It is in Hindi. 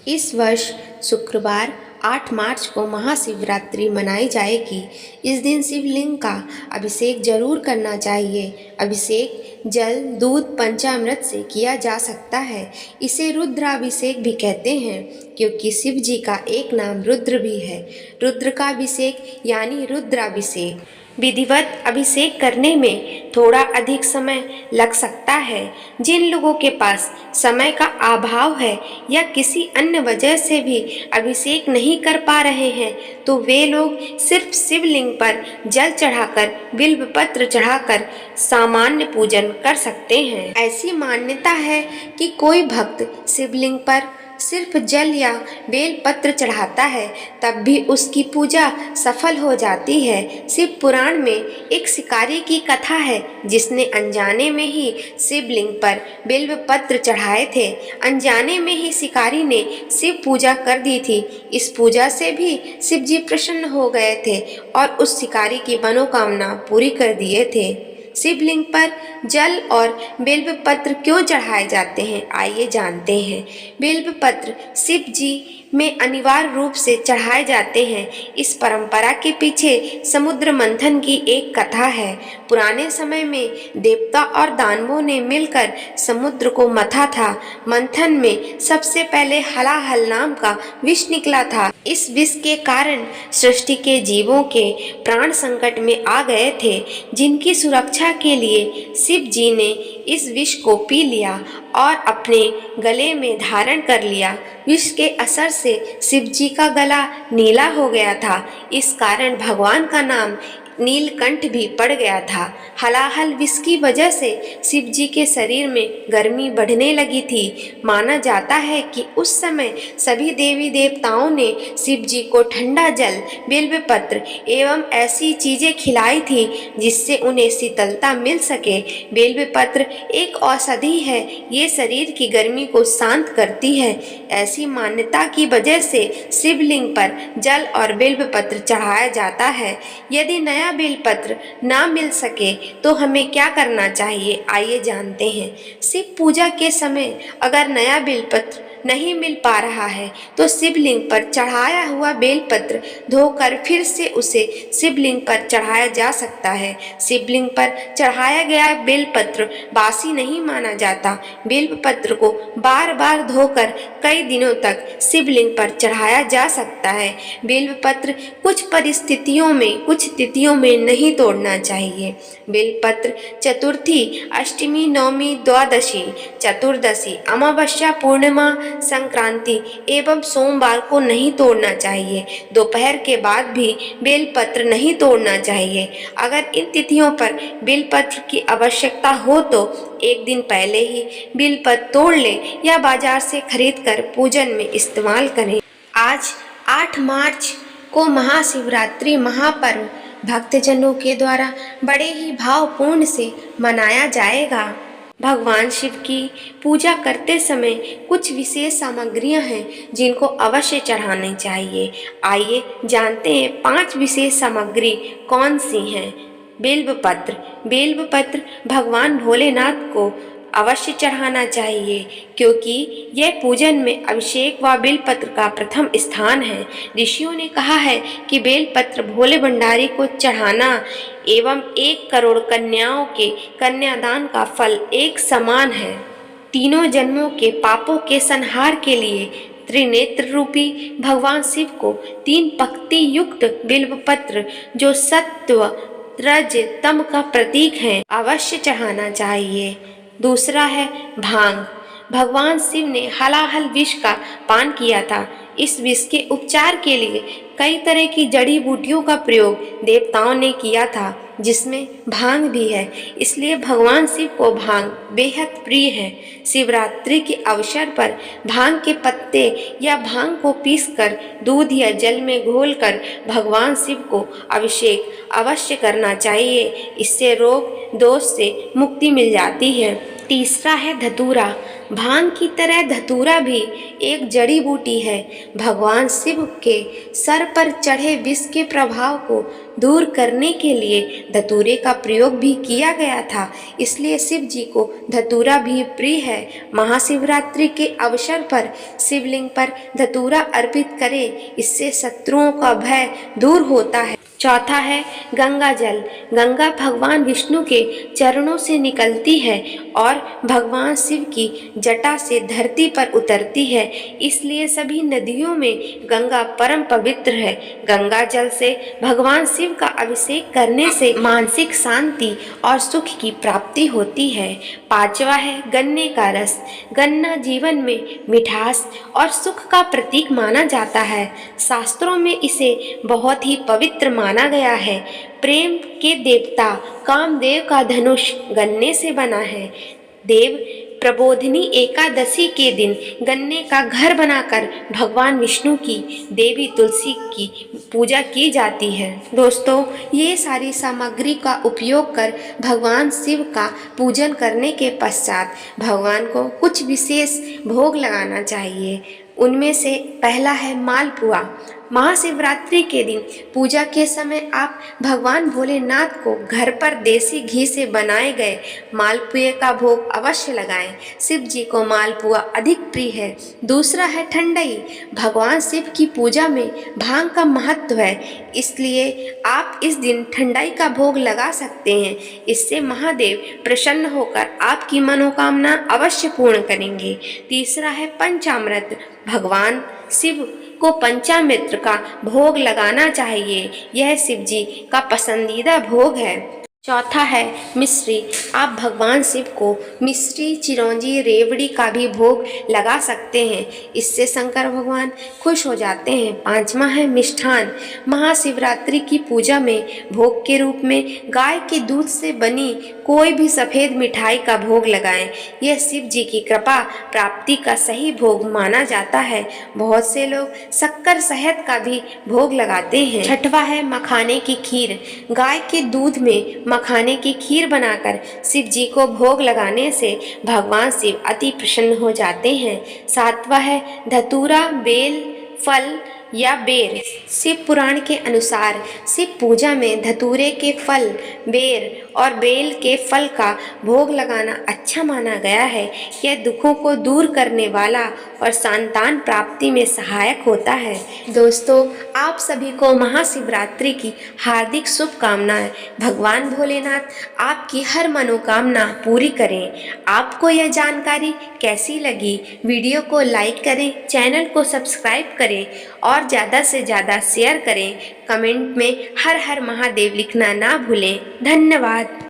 इस वर्ष शुक्रवार 8 मार्च को महाशिवरात्रि मनाई जाएगी। इस दिन शिवलिंग का अभिषेक जरूर करना चाहिए। अभिषेक जल, दूध, पंचामृत से किया जा सकता है। इसे रुद्राभिषेक भी कहते हैं क्योंकि शिव जी का एक नाम रुद्र भी है। रुद्र का अभिषेक यानी रुद्राभिषेक। विधिवत अभिषेक करने में थोड़ा अधिक समय लग सकता है। जिन लोगों के पास समय का अभाव है या किसी अन्य वजह से भी अभिषेक नहीं कर पा रहे हैं तो वे लोग सिर्फ शिवलिंग पर जल चढ़ाकर, बिल्व पत्र चढ़ाकर सामान्य पूजन कर सकते हैं। ऐसी मान्यता है कि कोई भक्त शिवलिंग पर सिर्फ जल या बेल पत्र चढ़ाता है तब भी उसकी पूजा सफल हो जाती है। शिव पुराण में एक शिकारी की कथा है जिसने अनजाने में ही शिवलिंग पर बिल्व पत्र चढ़ाए थे। अनजाने में ही शिकारी ने शिव पूजा कर दी थी। इस पूजा से भी शिव जी प्रसन्न हो गए थे और उस शिकारी की मनोकामना पूरी कर दिए थे। शिवलिंग पर जल और बिल्व पत्र क्यों चढ़ाए जाते हैं, आइए जानते हैं। बिल्व पत्र शिव जी में अनिवार्य रूप से चढ़ाए जाते हैं। इस परंपरा के पीछे समुद्र मंथन की एक कथा है। पुराने समय में देवता और दानवों ने मिलकर समुद्र को मथा था। मंथन में सबसे पहले हलाहल नाम का विष निकला था। इस विष के कारण सृष्टि के जीवों के प्राण संकट में आ गए थे, जिनकी सुरक्षा के लिए शिव जी ने इस विष को पी लिया और अपने गले में धारण कर लिया। विष के असर से शिव जी का गला नीला हो गया था। इस कारण भगवान का नाम नीलकंठ भी पड़ गया था। हलाहल विष की वजह से शिव जी के शरीर में गर्मी बढ़ने लगी थी। माना जाता है कि उस समय सभी देवी देवताओं ने शिव जी को ठंडा जल, बिल्व पत्र एवं ऐसी चीजें खिलाई थी जिससे उन्हें शीतलता मिल सके। बिल्व पत्र एक औषधि है, ये शरीर की गर्मी को शांत करती है। ऐसी मान्यता की वजह से शिवलिंग पर जल और बिल्व पत्र चढ़ाया जाता है। यदि नया बेलपत्र ना मिल सके तो हमें क्या करना चाहिए, आइए जानते हैं। शिव पूजा के समय अगर नया बेलपत्र नहीं मिल पा रहा है तो शिवलिंग पर चढ़ाया हुआ बेलपत्र धोकर फिर से उसे शिवलिंग पर चढ़ाया जा सकता है। शिवलिंग पर चढ़ाया गया बेलपत्र बासी नहीं माना जाता। बेलपत्र को बार बार धोकर कई दिनों तक शिवलिंग पर चढ़ाया जा सकता है। बेलपत्र कुछ परिस्थितियों में, कुछ तिथियों में नहीं तोड़ना चाहिए। बेलपत्र चतुर्थी, अष्टमी, नवमी, द्वादशी, चतुर्दशी, अमावस्या, पूर्णिमा, संक्रांति एवं सोमवार को नहीं तोड़ना चाहिए। दोपहर के बाद भी बेलपत्र नहीं तोड़ना चाहिए। अगर इन तिथियों पर बेलपत्र की आवश्यकता हो तो एक दिन पहले ही बेलपत्र तोड़ लें या बाजार से खरीदकर पूजन में इस्तेमाल करें। आज 8 मार्च को महाशिवरात्रि महापर्व भक्तजनों के द्वारा बड़े ही भावपूर्ण से मनाया जाएगा। भगवान शिव की पूजा करते समय कुछ विशेष सामग्रियां हैं जिनको अवश्य चढ़ानी चाहिए। आइए जानते हैं 5 विशेष सामग्री कौन सी हैं। बिल्व पत्र। बिल्व पत्र भगवान भोलेनाथ को अवश्य चढ़ाना चाहिए क्योंकि यह पूजन में अभिषेक व बेलपत्र का प्रथम स्थान है। ऋषियों ने कहा है कि बेलपत्र भोले भंडारी को चढ़ाना एवं 1 करोड़ कन्याओं के कन्यादान का फल एक समान है। तीनों जन्मों के पापों के संहार के लिए त्रिनेत्र रूपी भगवान शिव को 3 पंक्ति युक्त बिल्वपत्र जो सत्व, रज, तम का प्रतीक है, अवश्य चढ़ाना चाहिए। दूसरा है भांग। भगवान शिव ने हलाहल विष का पान किया था। इस विष के उपचार के लिए कई तरह की जड़ी बूटियों का प्रयोग देवताओं ने किया था जिसमें भांग भी है। इसलिए भगवान शिव को भांग बेहद प्रिय है। शिवरात्रि के अवसर पर भांग के पत्ते या भांग को पीसकर दूध या जल में घोलकर भगवान शिव को अभिषेक अवश्य करना चाहिए। इससे रोग दोष से मुक्ति मिल जाती है। तीसरा है धतूरा। भांग की तरह धतूरा भी एक जड़ी बूटी है। भगवान शिव के सर पर चढ़े विष के प्रभाव को दूर करने के लिए धतूरे का प्रयोग भी किया गया था, इसलिए शिव जी को धतूरा भी प्रिय है। महाशिवरात्रि के अवसर पर शिवलिंग पर धतूरा अर्पित करें, इससे शत्रुओं का भय दूर होता है। चौथा है गंगा जल। गंगा भगवान विष्णु के चरणों से निकलती है और भगवान शिव की जटा से धरती पर उतरती है, इसलिए सभी नदियों में गंगा परम पवित्र है। गंगा जल से भगवान शिव का अभिषेक करने से मानसिक शांति और सुख की प्राप्ति होती है। पांचवा है गन्ने का रस। गन्ना जीवन में मिठास और सुख का प्रतीक माना जाता है। शास्त्रों में इसे बहुत ही पवित्र माना गया है। प्रेम के देवता कामदेव का धनुष गन्ने से बना है। देव प्रबोधिनी एकादशी के दिन गन्ने का घर बनाकर भगवान विष्णु की देवी तुलसी की पूजा की जाती है। दोस्तों, ये सारी सामग्री का उपयोग कर भगवान शिव का पूजन करने के पश्चात भगवान को कुछ विशेष भोग लगाना चाहिए। उनमें से पहला है मालपुआ। महाशिवरात्रि के दिन पूजा के समय आप भगवान भोलेनाथ को घर पर देसी घी से बनाए गए मालपुए का भोग अवश्य लगाएं। शिव जी को मालपुआ अधिक प्रिय है। दूसरा है ठंडई। भगवान शिव की पूजा में भांग का महत्व है, इसलिए आप इस दिन ठंडाई का भोग लगा सकते हैं। इससे महादेव प्रसन्न होकर आपकी मनोकामना अवश्य पूर्ण करेंगे। तीसरा है पंचामृत। भगवान शिव को पंचामृत का भोग लगाना चाहिए, यह शिव जी का पसंदीदा भोग है। चौथा है मिश्री। आप भगवान शिव को मिश्री, चिरौंजी, रेवड़ी का भी भोग लगा सकते हैं, इससे शंकर भगवान खुश हो जाते हैं। पांचवा है मिष्ठान। महाशिवरात्रि की पूजा में भोग के रूप में गाय के दूध से बनी कोई भी सफ़ेद मिठाई का भोग लगाएं। यह शिव जी की कृपा प्राप्ति का सही भोग माना जाता है। बहुत से लोग शक्कर शहद का भी भोग लगाते हैं। छठवा है मखाने की खीर। गाय के दूध में मखाने की खीर बनाकर शिव जी को भोग लगाने से भगवान शिव अति प्रसन्न हो जाते हैं। सातवां है धतूरा, बेल, फल या बेर। शिव पुराण के अनुसार शिव पूजा में धतूरे के फल, बेर और बेल के फल का भोग लगाना अच्छा माना गया है। यह दुखों को दूर करने वाला और संतान प्राप्ति में सहायक होता है। दोस्तों, आप सभी को महाशिवरात्रि की हार्दिक शुभकामनाएं। भगवान भोलेनाथ आपकी हर मनोकामना पूरी करें। आपको यह जानकारी कैसी लगी? वीडियो को लाइक करें, चैनल को सब्सक्राइब करें और ज़्यादा से ज़्यादा शेयर करें। कमेंट में हर हर महादेव लिखना ना भूलें। धन्यवाद।